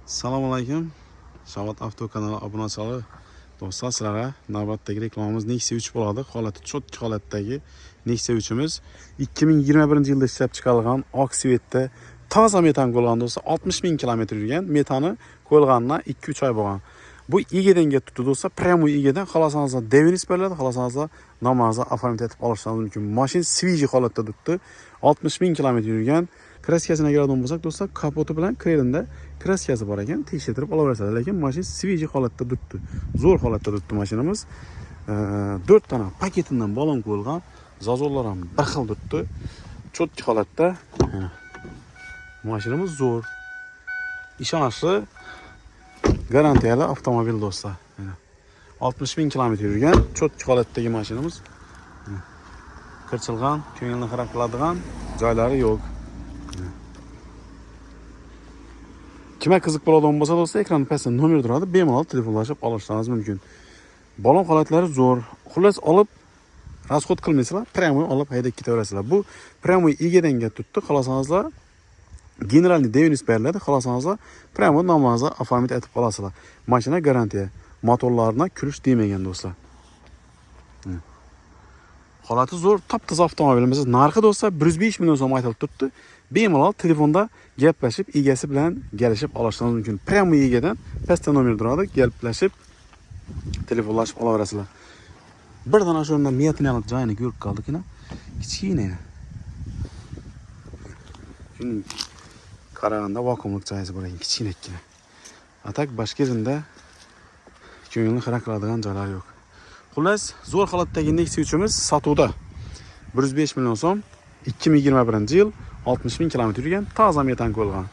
Assalomu alaykum. Shavot Avto kanali obunachilari do'stlar, sizlarga navbatdagi reklamamiz Nexia 3 bo'ladi. Holati cho'tki holatdagi Nexia 3imiz 2021-yilda ishlab chiqarilgan oq svetda toza metan qo'lgan do'stlar, 60 ming kilometr yurgan, metani qo'lganidan 2-3 oy bo'lgan. Bu egadan ketdi do'stlar, prямой egadan xohlasangiz devinis beriladi, xohlasangiz nomingizni oformit etib olishingiz mumkin. Mashina свежий holatda turibdi. 60 ming kilometr yurgan. Kraskasini keladigan bo'lsak do'stlar, kapoti bilan krelida kraskasi bor ekan, tekshirib olaverasizlar. Lekin mashina свежий holatda turibdi. Zo'r holatda turibdi mashinamiz. 4 dona paketidan balon qo'yilgan. Zazollar ham bir xil turibdi. Cho'tki holatda. Mashinamiz zo'r. Ishonchli, garantiyali avtomobil do'stlar. 60 ming kilometr yurgan, cho'tki holatdagi mashinamiz. Kirchilgan, ko'ngilni xarob qiladigan joylari yo'q. Kimga qiziq bo'ladigan bo'lsa do'stlar, ekran pastda nomer turadi, bemalol telefonlashib olishingiz mumkin. Balon holatlari zo'r. Xullas olib расход qilmaysizlar, прямой olib haydab ketaverasizlar. Bu прямой egadan tutdi, xohlasangiz generalniy devinis beriladi, xohlasangiz прямой nomingizni oformit etib olasizlar. Mashina garantiya. Motorlarına kulish demagan do'stlar. Holati zo'r, top-toza avtomobilimiz. Narxi do'stlar 105 million so'm aytilib turibdi. Bemalol telefonda gaplashib, egasi bilan kelishib olishingiz mumkin. Прямой egadan pastda nomer turadi, gaplashib telefonlashib olaverasizlar. Bir dona shu yerda metanalik joyini ko'rib qoldikina. Kichkina. Shuni qaraganda vakuumlik joyi bor ekan, kichkina. Atak boshqa yerda ko'ngilni xira qiladigan joylar yo'q. Xullas, zo'r holatdagi Nexia 3imiz sotuvda. 105 million so'm, 2021-yil, 60 ming kilometr yurgan, toza metan qo'yilgan.